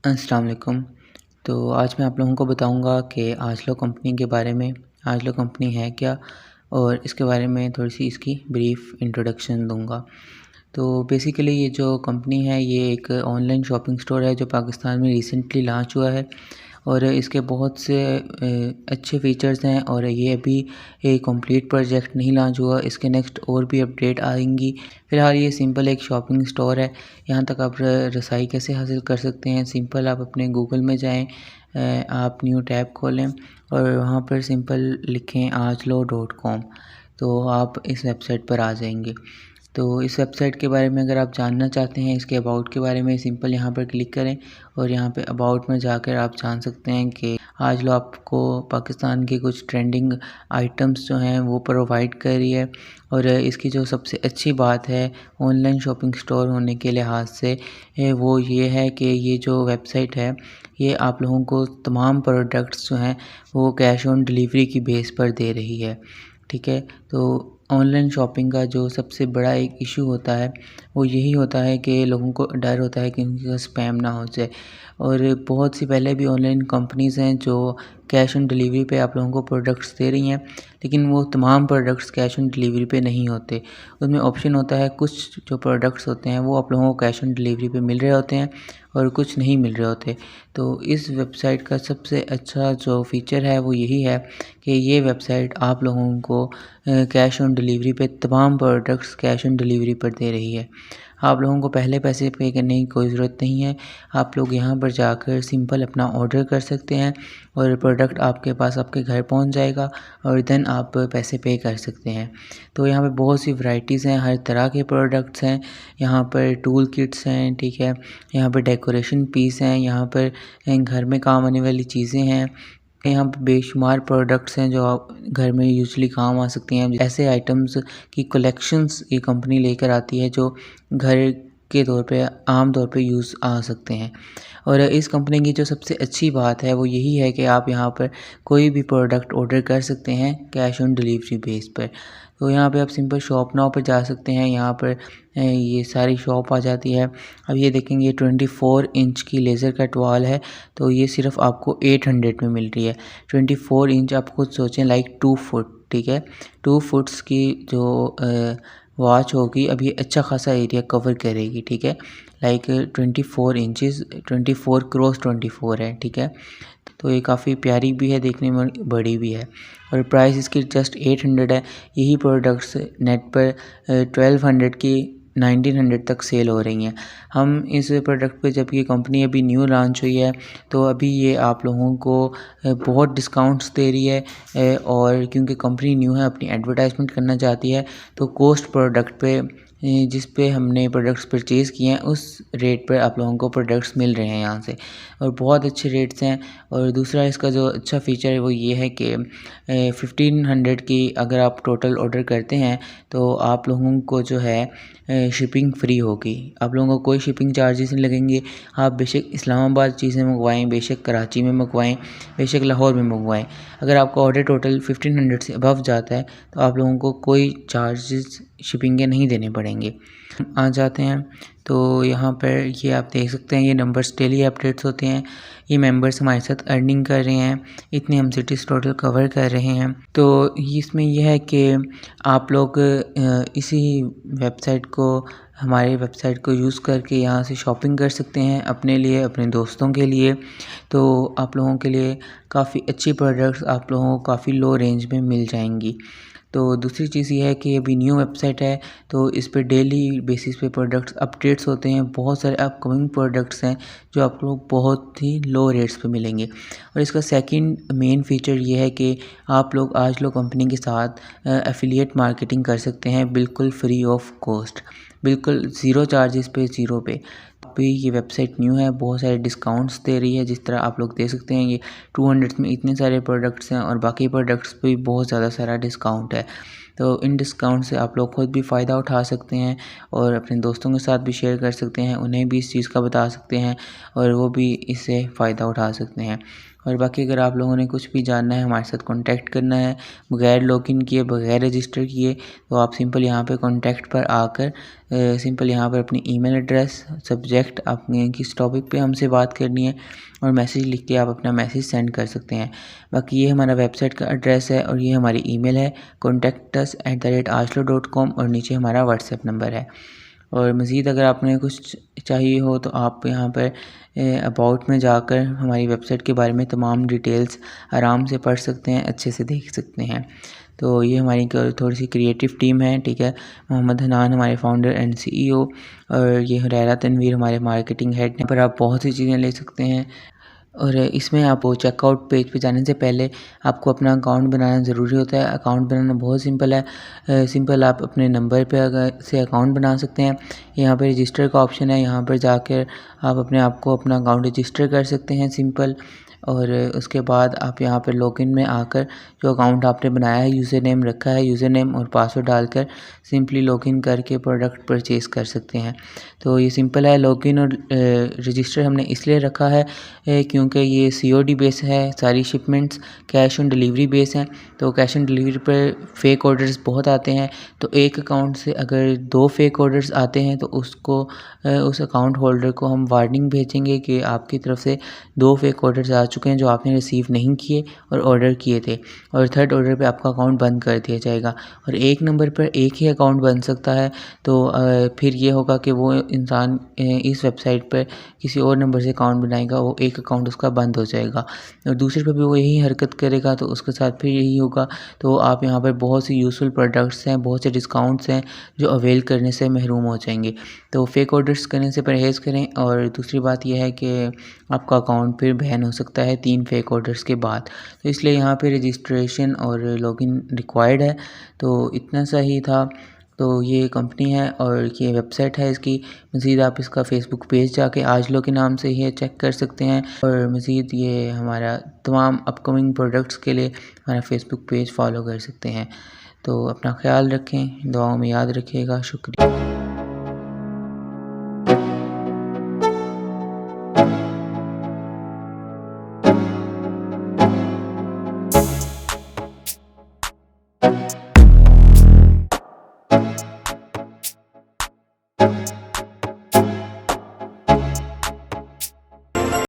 अस्सलाम वालेकुम। तो आज मैं आप लोगों को बताऊंगा कि आजलो कंपनी के बारे में। आजलो कंपनी है क्या और इसके बारे में थोड़ी सी इसकी ब्रीफ इंट्रोडक्शन दूंगा। तो बेसिकली ये जो कंपनी है ये एक ऑनलाइन शॉपिंग स्टोर है जो पाकिस्तान में रिसेंटली लॉन्च हुआ है और इसके बहुत से अच्छे फीचर्स हैं और ये अभी एक कंप्लीट प्रोजेक्ट नहीं लॉन्च हुआ, इसके नेक्स्ट और भी अपडेट आएंगी। फ़िलहाल ये सिंपल एक शॉपिंग स्टोर है। यहाँ तक आप रसाई कैसे हासिल कर सकते हैं, सिंपल आप अपने गूगल में जाएं, आप न्यू टैब खोलें और वहाँ पर सिंपल लिखें ajlo.com, तो आप इस वेबसाइट पर आ जाएंगे। तो इस वेबसाइट के बारे में अगर आप जानना चाहते हैं, इसके अबाउट के बारे में, सिंपल यहाँ पर क्लिक करें और यहाँ पे अबाउट में जाकर आप जान सकते हैं कि आजलो आपको पाकिस्तान की कुछ ट्रेंडिंग आइटम्स जो हैं वो प्रोवाइड कर रही है। और इसकी जो सबसे अच्छी बात है ऑनलाइन शॉपिंग स्टोर होने के लिहाज से वो ये है कि ये जो वेबसाइट है ये आप लोगों को तमाम प्रोडक्ट्स जो हैं वो कैश ऑन डिलीवरी की बेस पर दे रही है। ठीक है, तो ऑनलाइन शॉपिंग का जो सबसे बड़ा एक इशू होता है वो यही होता है कि लोगों को डर होता है कि उनका स्पैम ना हो जाए। और बहुत सी पहले भी ऑनलाइन कंपनीज़ हैं जो कैश ऑन डिलीवरी पे आप लोगों को प्रोडक्ट्स दे रही हैं, लेकिन वो तमाम प्रोडक्ट्स कैश ऑन डिलीवरी पे नहीं होते। उसमें ऑप्शन होता है, कुछ जो प्रोडक्ट्स होते हैं वो आप लोगों को कैश ऑन डिलीवरी पे मिल रहे होते हैं और कुछ नहीं मिल रहे होते। तो इस वेबसाइट का सबसे अच्छा जो फ़ीचर है वो यही है कि ये वेबसाइट आप लोगों को कैश ऑन डिलीवरी पे तमाम प्रोडक्ट्स कैश ऑन डिलीवरी पर दे रही है। आप लोगों को पहले पैसे पे करने की कोई ज़रूरत नहीं है। आप लोग यहाँ पर जाकर सिंपल अपना ऑर्डर कर सकते हैं और प्रोडक्ट आपके पास आपके घर पहुँच जाएगा और देन आप पैसे पे कर सकते हैं। तो यहाँ पे बहुत सी वैरायटीज़ हैं, हर तरह के प्रोडक्ट्स हैं। यहाँ पर टूल किट्स हैं, ठीक है, यहाँ पर डेकोरेशन पीस हैं, यहाँ पर घर में काम आने वाली चीज़ें हैं। यहाँ पे बेशुमार प्रोडक्ट्स हैं जो आप घर में यूजली काम आ सकती हैं। ऐसे आइटम्स की कलेक्शंस ये कंपनी लेकर आती है जो घर के तौर पे आम तौर पे यूज़ आ सकते हैं। और इस कंपनी की जो सबसे अच्छी बात है वो यही है कि आप यहाँ पर कोई भी प्रोडक्ट ऑर्डर कर सकते हैं कैश ऑन डिलीवरी बेस पर। तो यहाँ पे आप सिंपल शॉप नाउ पर जा सकते हैं, यहाँ पर ये सारी शॉप आ जाती है। अब ये देखेंगे 24 इंच की लेज़र कट वॉल है, तो ये सिर्फ आपको 800 में मिल रही है। 24 इंच आप खुद सोचें, लाइक 2 फुट, ठीक है, 2 फुट्स की जो वॉच होगी अब ये अच्छा खासा एरिया कवर करेगी, ठीक है, लाइक 24 इंचज़ 24 क्रॉस 24 है, ठीक है। तो ये काफ़ी प्यारी भी है, देखने में बड़ी भी है और प्राइस इसकी जस्ट 800 है। यही प्रोडक्ट्स नेट पर 1200 की 1900 तक सेल हो रही हैं। हम इस प्रोडक्ट पे, जब ये कंपनी अभी न्यू लॉन्च हुई है तो अभी ये आप लोगों को बहुत डिस्काउंट्स दे रही है और क्योंकि कंपनी न्यू है अपनी एडवर्टाइजमेंट करना चाहती है तो कॉस्ट प्रोडक्ट पे जिस पे हमने प्रोडक्ट्स परचेज़ किए हैं उस रेट पर आप लोगों को प्रोडक्ट्स मिल रहे हैं यहाँ से और बहुत अच्छे रेट्स हैं। और दूसरा इसका जो अच्छा फ़ीचर है वो ये है कि 1500 की अगर आप टोटल ऑर्डर करते हैं तो आप लोगों को जो है शिपिंग फ्री होगी। आप लोगों को कोई शिपिंग चार्जेस नहीं लगेंगे। आप बेशक इस्लामाबाद चीज़ें मंगवाएं, बेशक कराची में मंगवाएं, बेशक लाहौर में मंगवाएं, अगर आपका ऑर्डर टोटल 1500 से अबव जाता है तो आप लोगों को कोई चार्जेस शिपिंग के नहीं देने पड़ेंगे। आ जाते हैं तो यहाँ पर ये आप देख सकते हैं, ये नंबर्स डेली अपडेट्स होते हैं। ये मेंबर्स हमारे साथ अर्निंग कर रहे हैं, इतने हम सिटीज़ टोटल कवर कर रहे हैं। तो इसमें यह है कि आप लोग इसी वेबसाइट को, हमारी वेबसाइट को यूज़ करके यहाँ से शॉपिंग कर सकते हैं अपने लिए, अपने दोस्तों के लिए। तो आप लोगों के लिए काफ़ी अच्छी प्रोडक्ट्स आप लोगों को काफ़ी लो रेंज में मिल जाएंगी। तो दूसरी चीज़ ये है कि अभी न्यू वेबसाइट है तो इस पे डेली बेसिस पे प्रोडक्ट्स अपडेट्स होते हैं। बहुत सारे अपकमिंग प्रोडक्ट्स हैं जो आप लोग बहुत ही लो रेट्स पे मिलेंगे। और इसका सेकंड मेन फीचर ये है कि आप लोग आजलो कंपनी के साथ एफिलिएट मार्केटिंग कर सकते हैं बिल्कुल फ्री ऑफ कॉस्ट, बिल्कुल ज़ीरो चार्जेस पे, ज़ीरो पे। अभी ये वेबसाइट न्यू है, बहुत सारे डिस्काउंट्स दे रही है, जिस तरह आप लोग दे सकते हैं ये 200 में इतने सारे प्रोडक्ट्स हैं और बाकी प्रोडक्ट्स पे भी बहुत ज़्यादा सारा डिस्काउंट है। तो इन डिस्काउंट से आप लोग खुद भी फ़ायदा उठा सकते हैं और अपने दोस्तों के साथ भी शेयर कर सकते हैं, उन्हें भी इस चीज़ का बता सकते हैं और वो भी इससे फ़ायदा उठा सकते हैं। और बाकी अगर आप लोगों ने कुछ भी जानना है, हमारे साथ कॉन्टैक्ट करना है बगैर लॉगिन किए, बगैर रजिस्टर किए, तो आप सिंपल यहाँ पे कॉन्टैक्ट पर आकर सिंपल यहाँ पर अपनी ईमेल एड्रेस, सब्जेक्ट, आपने किस टॉपिक पे हमसे बात करनी है, और मैसेज लिख के आप अपना मैसेज सेंड कर सकते हैं। बाकी ये हमारा वेबसाइट का एड्रेस है और ये हमारी ईमेल है contactus@aashlo.com, और नीचे हमारा व्हाट्सएप नंबर है। और मज़ीद अगर आपने कुछ चाहिए हो तो आप यहाँ पर अबाउट में जाकर हमारी वेबसाइट के बारे में तमाम डिटेल्स आराम से पढ़ सकते हैं, अच्छे से देख सकते हैं। तो ये हमारी थोड़ी सी क्रिएटिव टीम है, ठीक है। मोहम्मद हनान हमारे फाउंडर एंड CEO, और ये हुरैरा तनवीर हमारे मार्केटिंग हेड हैं। पर आप बहुत सी चीज़ें ले सकते हैं, और इसमें आप चेकआउट पेज पे जाने से पहले आपको अपना अकाउंट बनाना ज़रूरी होता है। अकाउंट बनाना बहुत सिंपल है। सिंपल आप अपने नंबर पे अगर से अकाउंट बना सकते हैं। यहाँ पे रजिस्टर का ऑप्शन है, यहाँ पर जाकर आप अपने आप को अपना अकाउंट रजिस्टर कर सकते हैं सिंपल। और उसके बाद आप यहाँ पर लॉगिन में आकर जो अकाउंट आपने बनाया है, यूज़र नेम रखा है, यूज़र नेम और पासवर्ड डालकर सिंपली लॉगिन करके प्रोडक्ट परचेज़ कर सकते हैं। तो ये सिंपल है। लॉगिन और रजिस्टर हमने इसलिए रखा है क्योंकि ये COD बेस है, सारी shipments cash on delivery base हैं। तो कैश ऑन डिलीवरी पर फेक ऑर्डर्स बहुत आते हैं, तो एक अकाउंट से अगर 2 फेक ऑर्डर्स आते हैं तो उसको उस अकाउंट होल्डर को हम वार्निंग भेजेंगे कि आपकी तरफ से 2 फेक ऑर्डर्स आ चुके हैं जो आपने रिसीव नहीं किए और ऑर्डर किए थे, और थर्ड ऑर्डर पे आपका अकाउंट बंद कर दिया जाएगा। और एक नंबर पर एक ही अकाउंट बन सकता है, तो फिर ये होगा कि वो इंसान इस वेबसाइट पर किसी और नंबर से अकाउंट बनाएगा, वो एक अकाउंट उसका बंद हो जाएगा, और दूसरे पे भी वो यही हरकत करेगा तो उसके साथ फिर यही होगा। तो आप यहाँ पर बहुत सी यूज़फुल प्रोडक्ट्स हैं, बहुत से डिस्काउंट्स हैं जो अवेल करने से महरूम हो जाएंगे। तो फेक ऑर्डर्स करने से परहेज़ करें। और दूसरी बात यह है कि आपका अकाउंट फिर बैन हो सकता है 3 फेक ऑर्डर्स के बाद, तो इसलिए यहाँ पे रजिस्ट्रेशन और लॉगिन रिक्वायर्ड है। तो इतना सा ही था। तो ये कंपनी है और ये वेबसाइट है इसकी। मज़ीद आप इसका फेसबुक पेज जाके आजलो के नाम से ही चेक कर सकते हैं, और मज़ीद ये हमारा तमाम अपकमिंग प्रोडक्ट्स के लिए हमारा फेसबुक पेज फॉलो कर सकते हैं। तो अपना ख्याल रखें, दुआओं में याद रखिएगा। शुक्रिया।